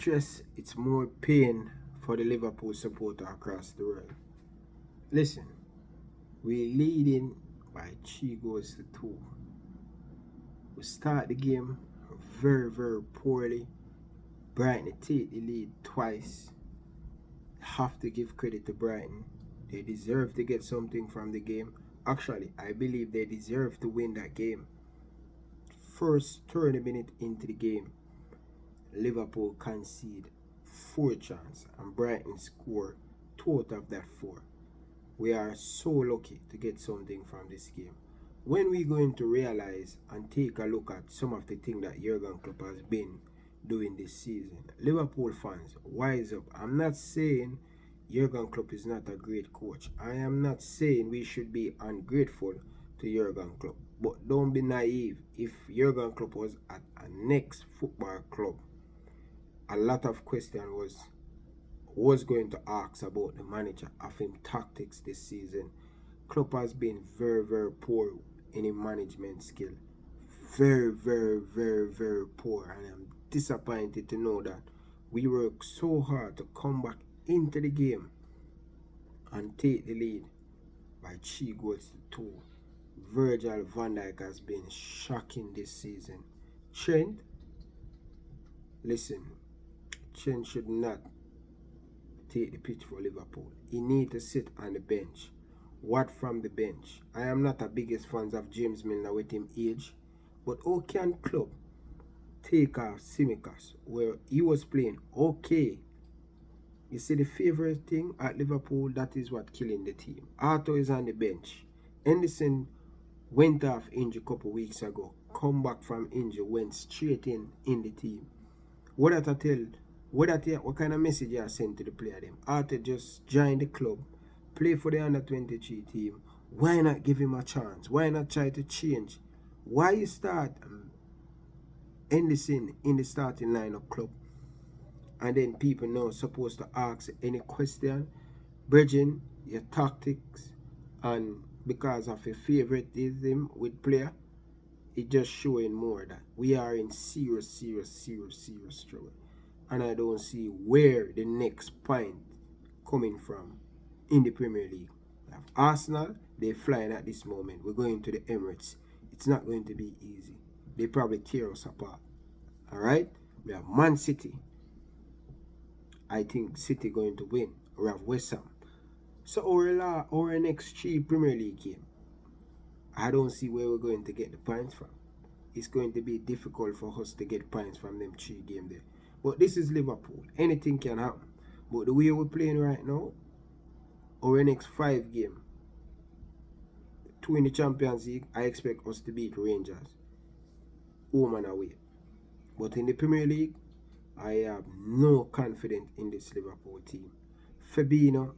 stress, it's more pain for the Liverpool supporter across the world. Listen, we're leading by 3 goals to 2. We start the game very, very poorly. Brighton take the lead twice. Have to give credit to Brighton. They deserve to get something from the game. Actually, I believe they deserve to win that game. First 30 minutes into the game, Liverpool concede 4 chances and Brighton score 2 out of that 4. We are so lucky to get something from this game. When we going to realize and take a look at some of the things that Jurgen Klopp has been doing this season, Liverpool fans, wise up. I'm not saying Jurgen Klopp is not a great coach. I am not saying we should be ungrateful to Jurgen Klopp. But don't be naive. If Jurgen Klopp was at a next football club, a lot of questions was going to ask about the manager of him tactics this season. Klopp has been very, very poor in his management skill. Very, very, very, very poor. And I'm disappointed to know that we worked so hard to come back into the game and take the lead by 3 goals to 2. Virgil van Dijk has been shocking this season. Trent, listen, Trent should not take the pitch for Liverpool. He needs to sit on the bench. What from the bench? I am not the biggest fan of James Milner with him age, but how can Klopp take off Tsimikas where he was playing okay? You see, the favorite thing at Liverpool, that is what killing the team. Arthur is on the bench. Henderson went off injury a couple weeks ago. Come back from injury, went straight in the team. What kind of message you send to the player them? Arthur just joined the club, play for the under 23 team. Why not give him a chance? Why not try to change? Why you start Henderson in the starting lineup club? And then people now supposed to ask any question, bridging your tactics, and because of a favoritism with player, it just showing more that we are in serious trouble. And I don't see where the next point coming from in the Premier League. We have Arsenal, they're flying at this moment. We're going to the Emirates. It's not going to be easy. They probably tear us apart. Alright? We have Man City. I think City going to win. We have West Ham. So our next 3 Premier League game, I don't see where we're going to get the points from. It's going to be difficult for us to get points from them 3 games there. But this is Liverpool. Anything can happen. But the way we're playing right now, our next 5 games, 2 in the Champions League, I expect us to beat Rangers, home and away. But in the Premier League, I have no confidence in this Liverpool team. Fabinho,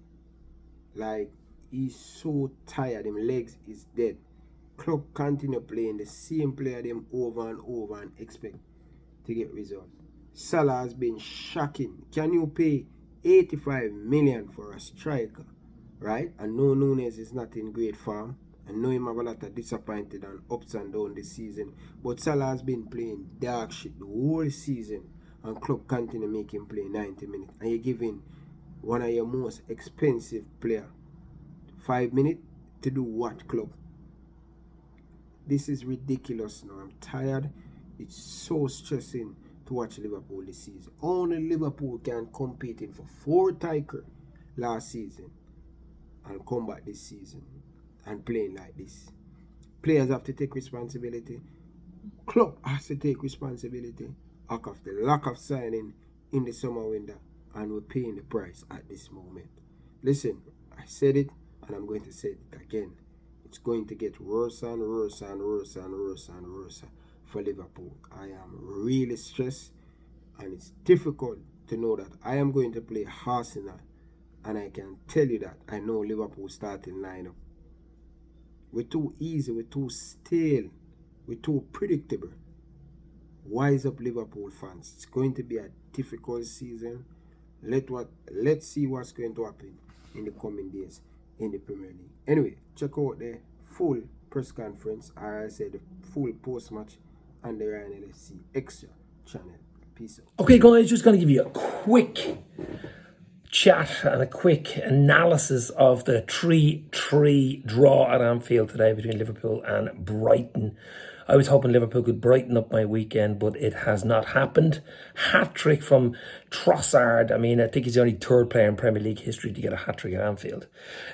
like, he's so tired. His legs is dead. Klopp continue playing the same player them over and over and expect to get results. Salah has been shocking. Can you pay 85 million for a striker, right? And no, Nunes is not in great form. I know him have a lot of disappointed and ups and downs this season. But Salah has been playing dog shit the whole season. And Klopp continue to make him play 90 minutes. And you're giving one of your most expensive player 5 minutes to do what, Klopp? This is ridiculous now. I'm tired. It's so stressing to watch Liverpool this season. Only Liverpool can compete in for 4 titles last season and come back this season and playing like this. Players have to take responsibility. Klopp has to take responsibility of the lack of signing in the summer window, and we're paying the price at this moment. Listen, I said it and I'm going to say it again. It's going to get worse and worse and worse and worse and worse for Liverpool. I am really stressed, and it's difficult to know that I am going to play Arsenal, and I can tell you that I know Liverpool starting lineup. We're too easy, we're too stale, we're too predictable. Wise up, Liverpool fans. It's going to be a difficult season. Let's see what's going to happen in the coming days in the Premier League. Anyway, check out the full press conference, or I said the full post-match on the Ryan LFC Extra channel. Peace out. Okay, guys, just going to give you a quick chat and a quick analysis of the 3-3 draw at Anfield today between Liverpool and Brighton. I was hoping Liverpool could brighten up my weekend, but it has not happened. Hat-trick from Trossard. I mean, I think he's the only third player in Premier League history to get a hat-trick at Anfield.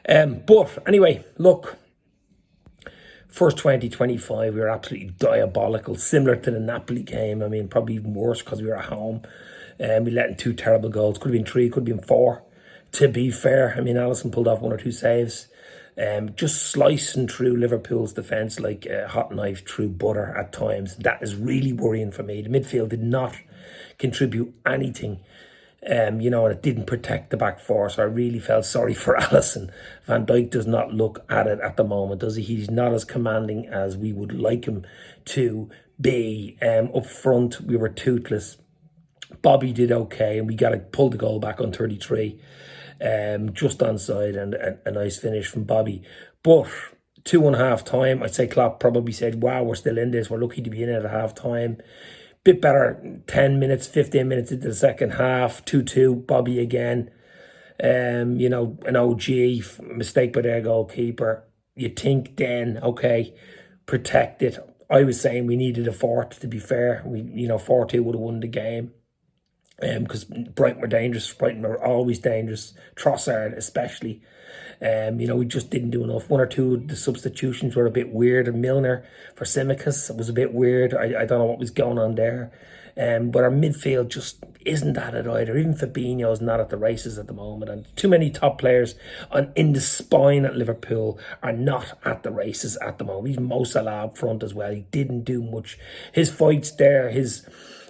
But anyway, look, first 20-25, we were absolutely diabolical, similar to the Napoli game. I mean, probably even worse because we were at home. We let in 2 terrible goals. Could have been 3, could have been 4. To be fair, I mean, Alisson pulled off 1 or 2 saves. Just slicing through Liverpool's defence like a hot knife through butter at times. That is really worrying for me. The midfield did not contribute anything. And it didn't protect the back four, so I really felt sorry for Alisson. Van Dijk does not look at it at the moment, does he? He's not as commanding as we would like him to be. Up front, we were toothless. Bobby did okay, and we got to pull the goal back on 33. Just onside, and a nice finish from Bobby. But 2-1 half time, I'd say Klopp probably said, wow, we're still in this. We're lucky to be in it at half time. Bit better, 10 minutes, 15 minutes into the second half, 2-2, Bobby again. An OG, mistake by their goalkeeper. You think then, okay, protect it. I was saying we needed a 4th, to be fair. 4-2 would have won the game. Because Brighton were dangerous. Brighton were always dangerous. Trossard especially. We just didn't do enough. 1 or 2 of the substitutions were a bit weird. And Milner for Tsimikas was a bit weird. I don't know what was going on there. But our midfield just isn't at it either. Even Fabinho's not at the races at the moment. And too many top players in the spine at Liverpool are not at the races at the moment. Even Mo Salah up front as well. He didn't do much. His fight's there. His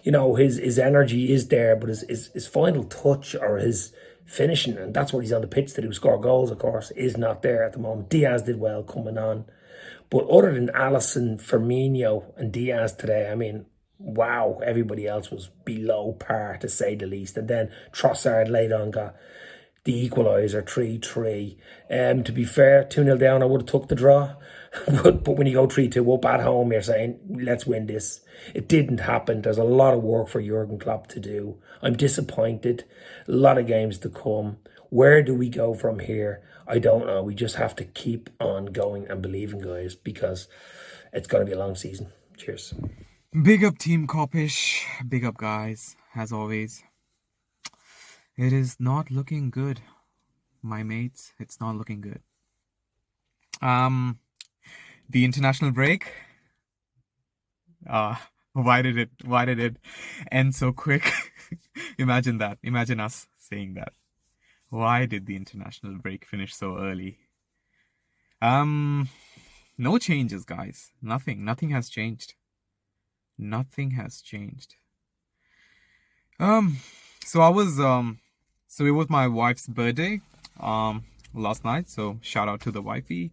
energy is there, but his final touch or his finishing, and that's what he's on the pitch to do, score goals, of course, is not there at the moment. Diaz did well coming on. But other than Alisson, Firmino and Diaz today, I mean, wow, everybody else was below par, to say the least. And then Trossard later on got the equaliser, 3-3. To be fair, 2-0 down, I would have took the draw. But when you go 3-2 up at home, you're saying, let's win this. It didn't happen. There's a lot of work for Jurgen Klopp to do. I'm disappointed. A lot of games to come. Where do we go from here? I don't know. We just have to keep on going and believing, guys, because it's going to be a long season. Cheers. Big up Team Kopish. Big up, guys, as always. It is not looking good, my mates. It's not looking good. The international break. Why did it end so quick? Imagine that. Imagine us saying that. Why did the international break finish so early? No changes, guys. Nothing has changed. Nothing has changed. So it was my wife's birthday last night, so shout out to the wifey.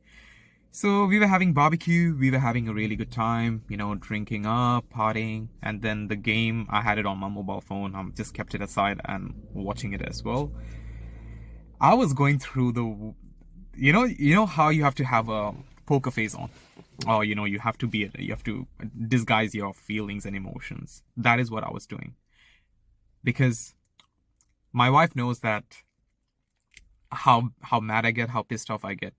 So we were having barbecue, we were having a really good time, drinking up, partying, and then the game, I had it on my mobile phone. I just kept it aside and watching it as well. I was going through the, you know how you have to have a poker face on, or you have to disguise your feelings and emotions. That is what I was doing, because my wife knows that how mad I get, how pissed off I get.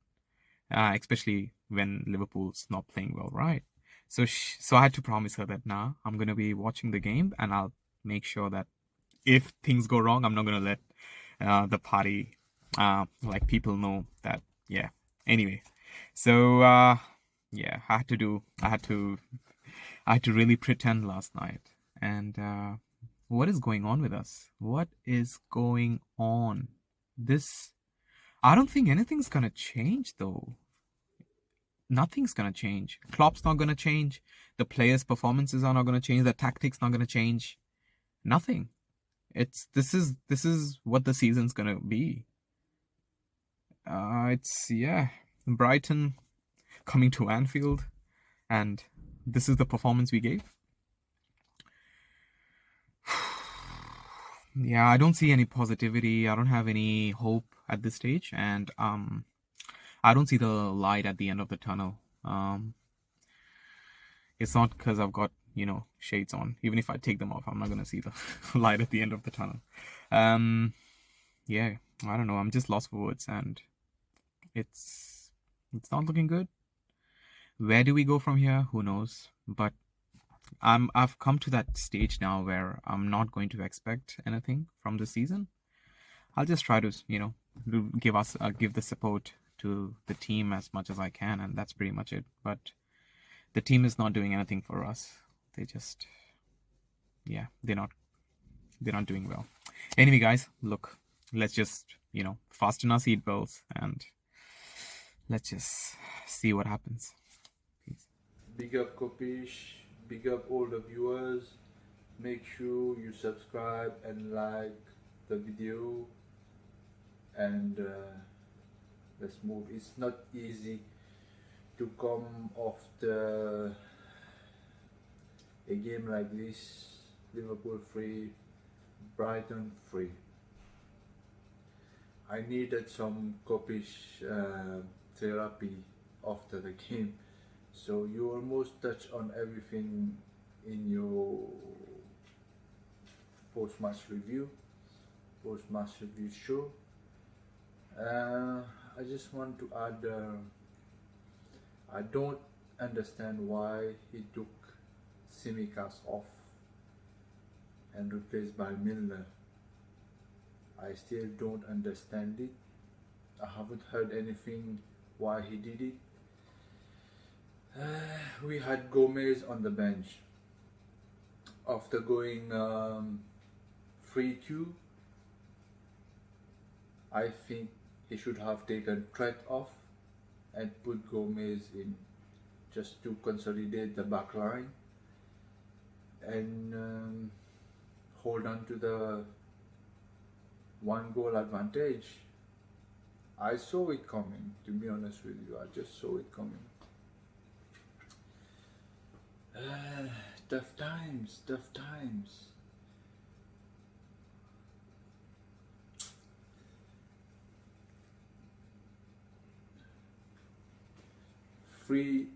Especially when Liverpool's not playing well, right? So I had to promise her that, I'm going to be watching the game, and I'll make sure that if things go wrong, I'm not going to let the party, people know that, yeah. Anyway, so, I had to really pretend last night. And what is going on with us? What is going on? I don't think anything's going to change, though. Nothing's going to change. Klopp's not going to change. The players' performances are not going to change. The tactics not going to change. Nothing. This is what the season's going to be. Brighton coming to Anfield, and this is the performance we gave. Yeah, I don't see any positivity. I don't have any hope at this stage, and I don't see the light at the end of the tunnel. It's not because I've got shades on. Even if I take them off, I'm not gonna see the light at the end of the tunnel. Yeah, I don't know. I'm just lost for words, and it's not looking good. Where do we go from here? Who knows? But I've come to that stage now where I'm not going to expect anything from the season. I'll just try to, give the support to the team as much as I can, and that's pretty much it. But the team is not doing anything for us. They just, they're not doing well. Anyway, guys, look, let's just, fasten our seatbelts and let's just see what happens. Peace. Big up Kopish, big up all the viewers. Make sure you subscribe and like the video, and let's move. It's not easy to come off a game like this. Liverpool free, Brighton free. I needed some Kopish therapy after the game. So you almost touch on everything in your post-match review show. I just want to add, I don't understand why he took Tsimikas off and replaced by Milner. I still don't understand it. I haven't heard anything why he did it. We had Gomez on the bench. After going 3-2, I think he should have taken Trent off and put Gomez in, just to consolidate the back line and hold on to the 1-goal advantage. I saw it coming, to be honest with you. I just saw it coming. Tough times. Three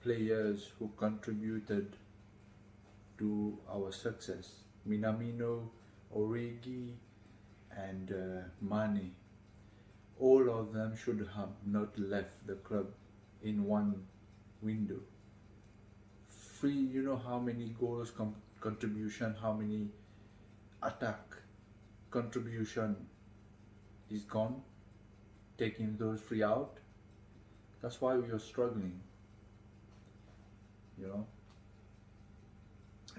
players who contributed to our success: Minamino, Origi, and Mane. All of them should have not left the club in one window. Three, you know how many goals contribution, how many attack contribution is gone, taking those three out. That's why we are struggling,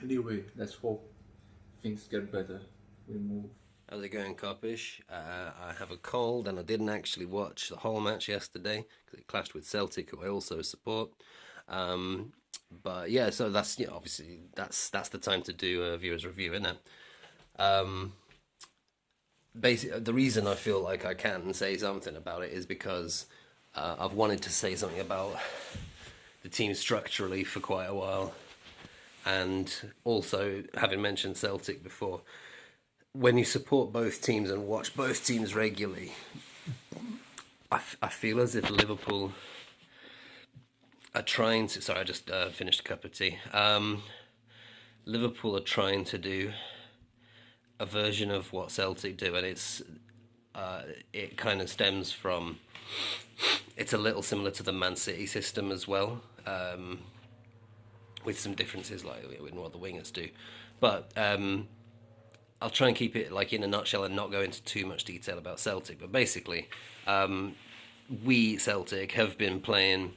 Anyway, let's hope things get better. We move. How's it going, Kopish? I have a cold and I didn't actually watch the whole match yesterday because it clashed with Celtic, who I also support. But yeah, so that's obviously that's the time to do a viewer's review, isn't it? Basically, the reason I feel like I can say something about it is because I've wanted to say something about the team structurally for quite a while, and also having mentioned Celtic before. When you support both teams and watch both teams regularly, I feel as if Liverpool are trying to... Sorry, I just finished a cup of tea. Liverpool are trying to do a version of what Celtic do, and it kind of stems from... It's a little similar to the Man City system as well, with some differences like in what the wingers do. But I'll try and keep it like in a nutshell and not go into too much detail about Celtic. But basically, we, Celtic, have been playing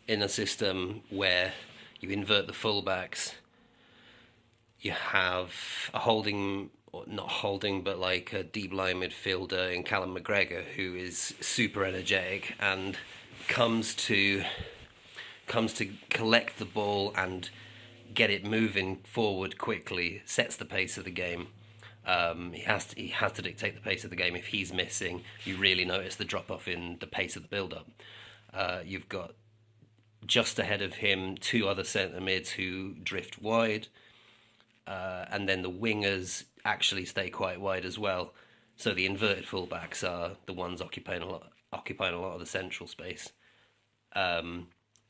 in a system where you invert the fullbacks, you have a holding, or not holding, but like a deep line midfielder in Callum McGregor, who is super energetic and comes to collect the ball and get it moving forward quickly, sets the pace of the game. He has to dictate the pace of the game. If he's missing, you really notice the drop off in the pace of the build up. You've got just ahead of him two other centre mids who drift wide, and then the wingers actually stay quite wide as well. So the inverted fullbacks are the ones occupying a lot of the central space.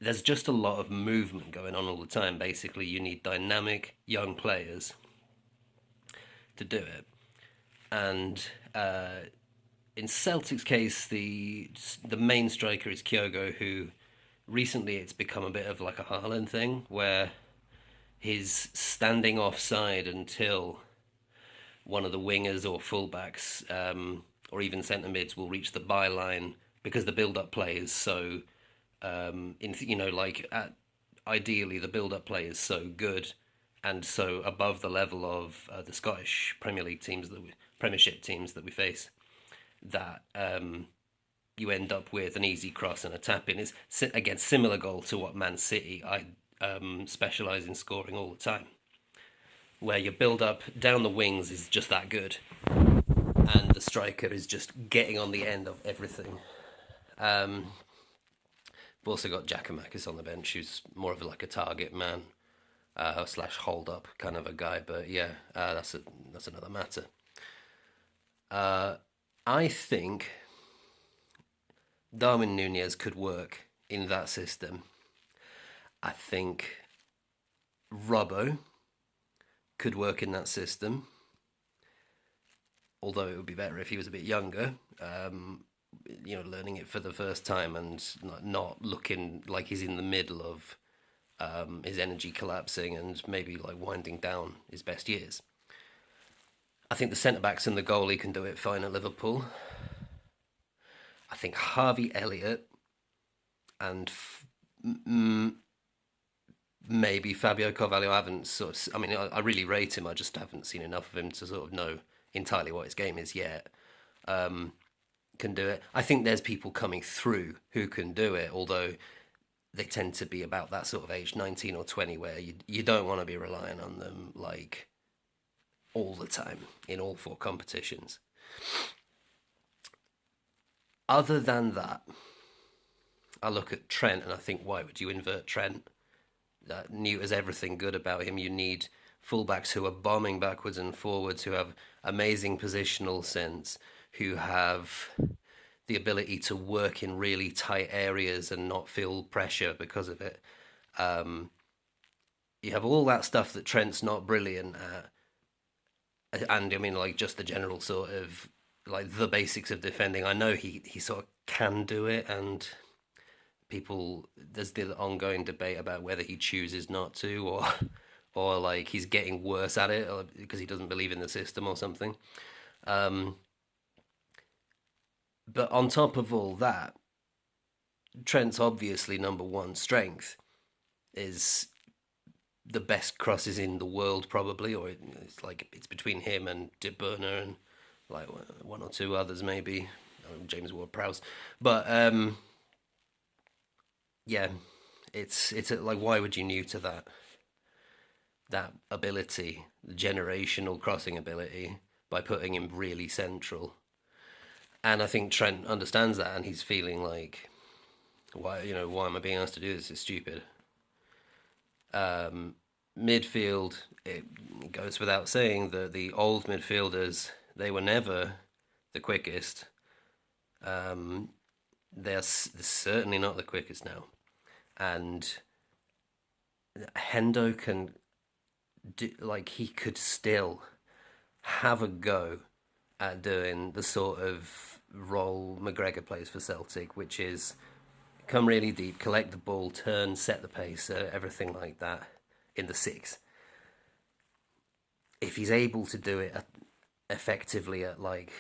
there's just a lot of movement going on all the time. Basically, you need dynamic young players to do it. And in Celtic's case, the main striker is Kyogo, who recently it's become a bit of like a Haaland thing, where he's standing offside until one of the wingers or fullbacks or even centre mids will reach the byline, because the build-up play is so ideally the build-up play is so good and so above the level of the Scottish Premier League teams Premiership teams that we face, that you end up with an easy cross and a tap in. It's again similar goal to what Man City specialise in scoring all the time, where your build up down the wings is just that good, and the striker is just getting on the end of everything. We've also got Giakoumakis on the bench, who's more of like a target man slash hold up kind of a guy. But yeah, that's another matter. I think Darwin Núñez could work in that system. I think Robbo could work in that system, although it would be better if he was a bit younger, learning it for the first time and not looking like he's in the middle of his energy collapsing and maybe like winding down his best years. I think the centre-backs and the goalie can do it fine at Liverpool. I think Harvey Elliott and maybe Fabio Carvalho. I really rate him. I just haven't seen enough of him to sort of know entirely what his game is yet. Can do it. I think there's people coming through who can do it, although they tend to be about that sort of age, 19 or 20, where you don't want to be relying on them like all the time in all four competitions. Other than that, I look at Trent and I think, why would you invert Trent? Newt has everything good about him. You need fullbacks who are bombing backwards and forwards, who have amazing positional sense, who have the ability to work in really tight areas and not feel pressure because of it. You have all that stuff that Trent's not brilliant at. And I mean, like, just the general sort of, like, the basics of defending. I know he sort of can do it, and there's the ongoing debate about whether he chooses not to, or like he's getting worse at it because he doesn't believe in the system or something. But on top of all that, Trent's obviously number one strength is the best crosses in the world, probably, or it's between him and De Bruyne and like one or two others, maybe James Ward-Prowse. But yeah, it's like, why would you neuter that ability, the generational crossing ability, by putting him really central? And I think Trent understands that, and he's feeling like, why am I being asked to do this? It's stupid. Midfield, it goes without saying that the old midfielders, they were never the quickest. They're certainly not the quickest now. And Hendo can do, like, he could still have a go at doing the sort of role McGregor plays for Celtic, which is come really deep, collect the ball, turn, set the pace, everything like that in the six. If he's able to do it effectively at like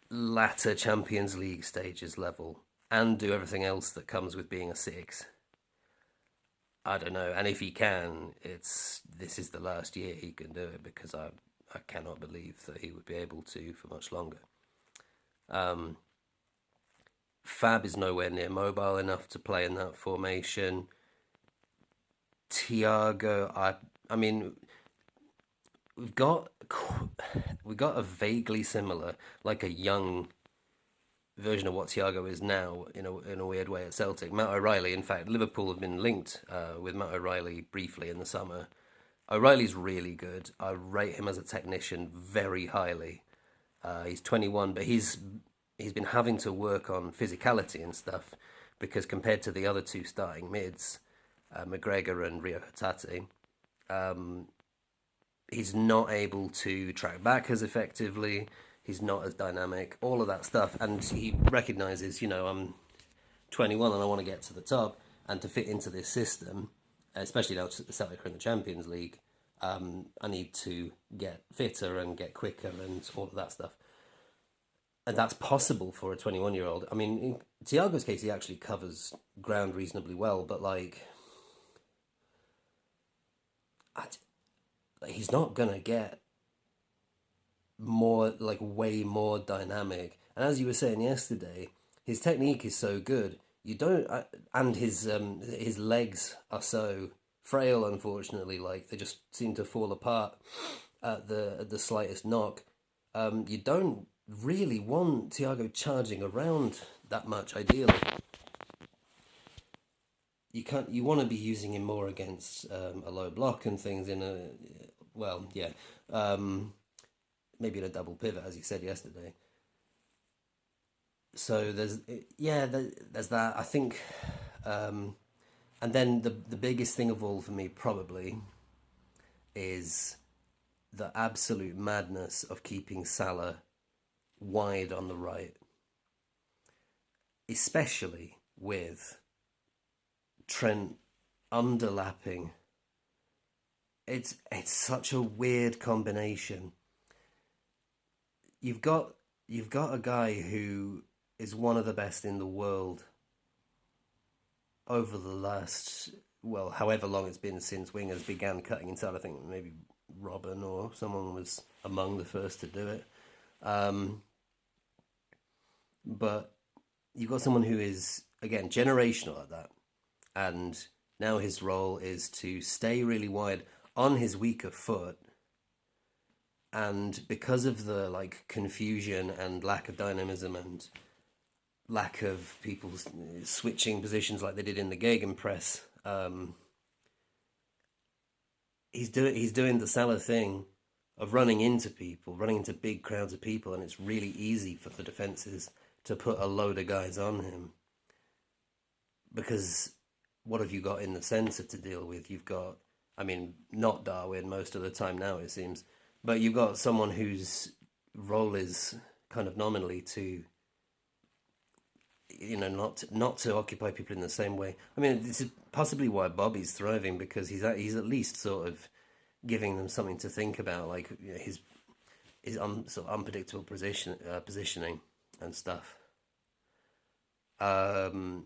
latter Champions League stages level and do everything else that comes with being a six, I don't know. And if he can, this is the last year he can do it, because I cannot believe that he would be able to for much longer. Fab is nowhere near mobile enough to play in that formation. Thiago, I mean, we've got a vaguely similar, like a young version of what Thiago is now in a weird way at Celtic. Matt O'Reilly, in fact, Liverpool have been linked with Matt O'Reilly briefly in the summer. O'Reilly's really good. I rate him as a technician very highly. He's 21, but he's been having to work on physicality and stuff because compared to the other two starting mids, McGregor and Rio Hatate, he's not able to track back as effectively. He's not as dynamic, all of that stuff. And he recognises, I'm 21 and I want to get to the top, and to fit into this system, especially now Celtic are in the Champions League, I need to get fitter and get quicker and all of that stuff. And that's possible for a 21-year-old. I mean, in Thiago's case, he actually covers ground reasonably well, but he's not going to get more, way more dynamic. And as you were saying yesterday, his technique is so good. And his legs are so frail, unfortunately. They just seem to fall apart at the slightest knock. You don't really want Thiago charging around that much, ideally. You want to be using him more against a low block and things maybe in a double pivot, as you said yesterday. So there's that, I think. And then the biggest thing of all for me probably is the absolute madness of keeping Salah wide on the right, especially with Trent underlapping. It's such a weird combination. You've got a guy who is one of the best in the world over the last, however long it's been since wingers began cutting inside. I think maybe Robin or someone was among the first to do it. But you've got someone who is, again, generational at that. And now his role is to stay really wide on his weaker foot. And because of the confusion and lack of dynamism and lack of people switching positions like they did in the Gegenpress, he's doing the Salah thing of running into big crowds of people, and it's really easy for the defences to put a load of guys on him. Because what have you got in the centre to deal with? You've got, not Darwin most of the time now, it seems, but you've got someone whose role is kind of nominally to, not to occupy people in the same way. This is possibly why Bobby's thriving, because he's at least sort of giving them something to think about, his sort of unpredictable positioning and stuff. And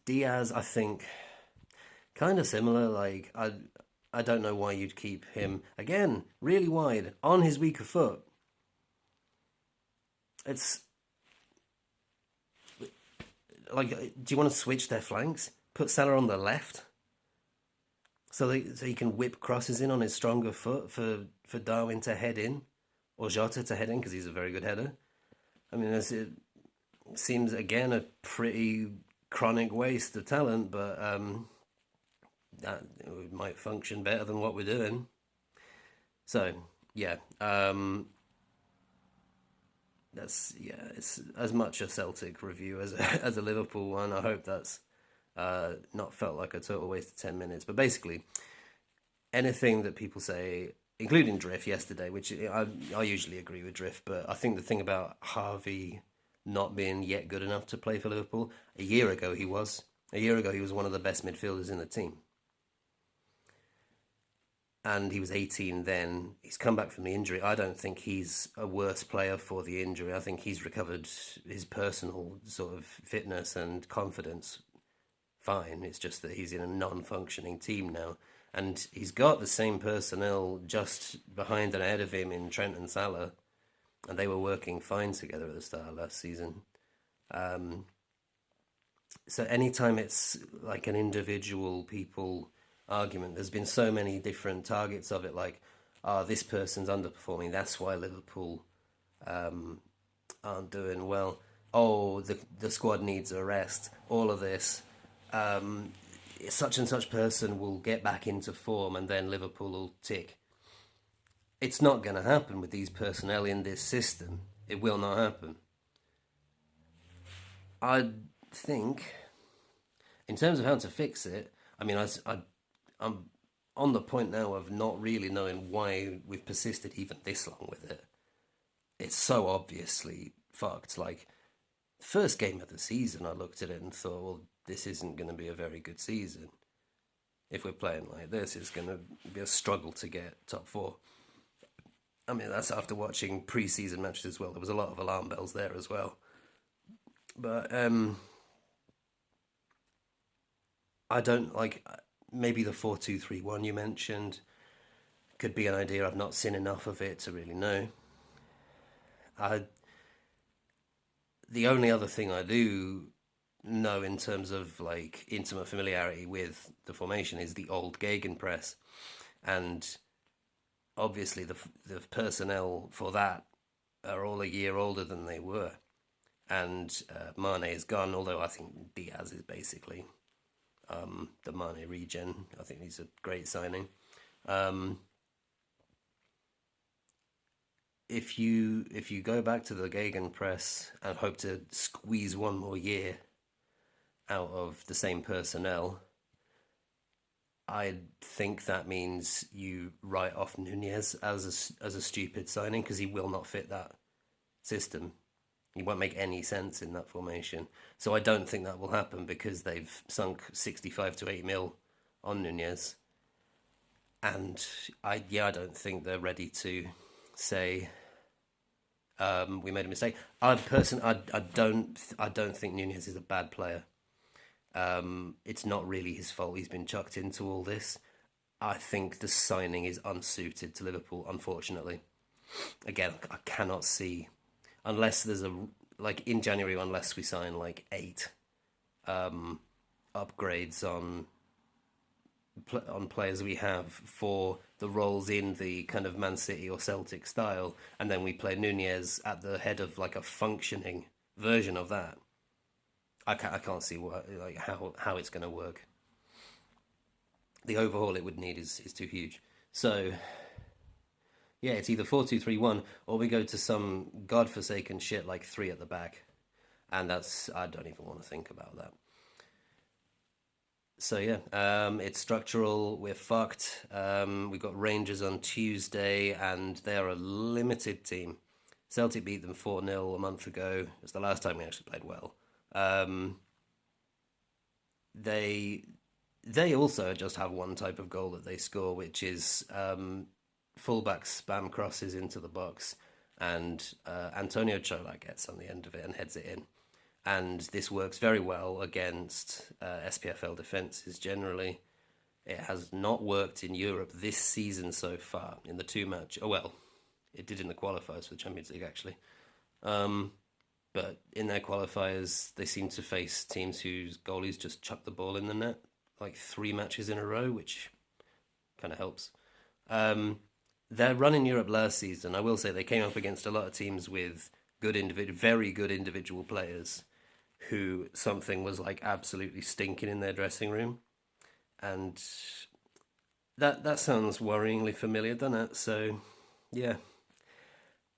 Diaz, I think, kind of similar. I don't know why you'd keep him, again, really wide, on his weaker foot. It's do you want to switch their flanks? Put Salah on the left, so he can whip crosses in on his stronger foot for Darwin to head in, or Jota to head in, because he's a very good header. It seems, again, a pretty chronic waste of talent, but that it might function better than what we're doing. So it's as much a Celtic review as a Liverpool one. I hope that's not felt like a total waste of 10 minutes. But basically, anything that people say, including Drift yesterday, which I usually agree with Drift, but I think the thing about Harvey not being yet good enough to play for Liverpool, a year ago he was one of the best midfielders in the team. And he was 18 then. He's come back from the injury. I don't think he's a worse player for the injury. I think he's recovered his personal sort of fitness and confidence fine. It's just that he's in a non-functioning team now. And he's got the same personnel just behind and ahead of him in Trent and Salah. And they were working fine together at the start of last season. So anytime it's like an individual people argument, there's been so many different targets of it, this person's underperforming, that's why Liverpool aren't doing well. The squad needs a rest. All of this. Such and such person will get back into form and then Liverpool will tick. It's not going to happen with these personnel in this system. It will not happen. I think, in terms of how to fix it, I mean, I'm on the point now of not really knowing why we've persisted even this long with it. It's so obviously fucked. Like, first game of the season, I looked at it and thought, well, this isn't going to be a very good season. If we're playing like this, it's going to be a struggle to get top 4. I mean, that's after watching pre-season matches as well. There was a lot of alarm bells there as well. But I don't like, maybe the 4-2-3-1 you mentioned could be an idea. I've not seen enough of it to really know. The only other thing I do know in terms of like intimate familiarity with the formation is the old gegenpress, and obviously the personnel for that are all a year older than they were, and Mane is gone. Although I think Diaz is basically the Mane regen. I think he's a great signing. If you go back to the gegenpress and hope to squeeze one more year out of the same personnel, I think that means you write off Nunez as a stupid signing, because he will not fit that system. He won't make any sense in that formation. So I don't think that will happen, because they've sunk 65 to 80 mil on Nunez, and I don't think they're ready to say we made a mistake. I don't think Nunez is a bad player. It's not really his fault he's been chucked into all this. I think the signing is unsuited to Liverpool, unfortunately. Again, I cannot see, unless there's like in January, unless we sign like 8 upgrades on players we have for the roles in the kind of Man City or Celtic style, and then we play Nunez at the head of like a functioning version of that. I can't see how it's going to work. The overhaul it would need is too huge. So yeah, it's either 4-2-3-1 or we go to some godforsaken shit like 3 at the back, and I don't even want to think about that. So yeah, it's structural. We're fucked. We've got Rangers on Tuesday, and they're a limited team. Celtic beat them 4-0 a month ago. It's the last time we actually played well. They also just have one type of goal that they score, which is fullback spam crosses into the box, and Antonio Chola gets on the end of it and heads it in. And this works very well against SPFL defences generally. It has not worked in Europe this season so far in the 2 match. Oh, well, it did in the qualifiers for the Champions League, actually. But in their qualifiers, they seem to face teams whose goalies just chuck the ball in the net like 3 matches in a row, which kind of helps. Their run in Europe last season, I will say they came up against a lot of teams with very good individual players who something was like absolutely stinking in their dressing room. And that sounds worryingly familiar, doesn't it? So, yeah,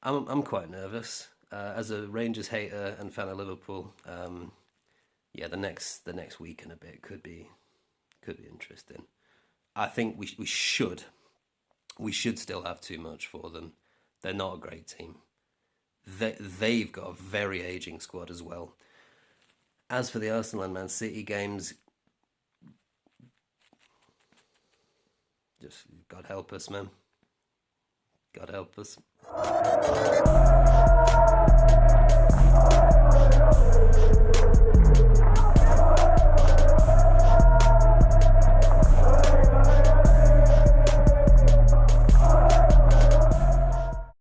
I'm quite nervous. As a Rangers hater and fan of Liverpool, yeah, the next week and a bit could be interesting. I think we should still have too much for them. They're not a great team. They've got a very aging squad as well. As for the Arsenal and Man City games, just God help us, man. God help us.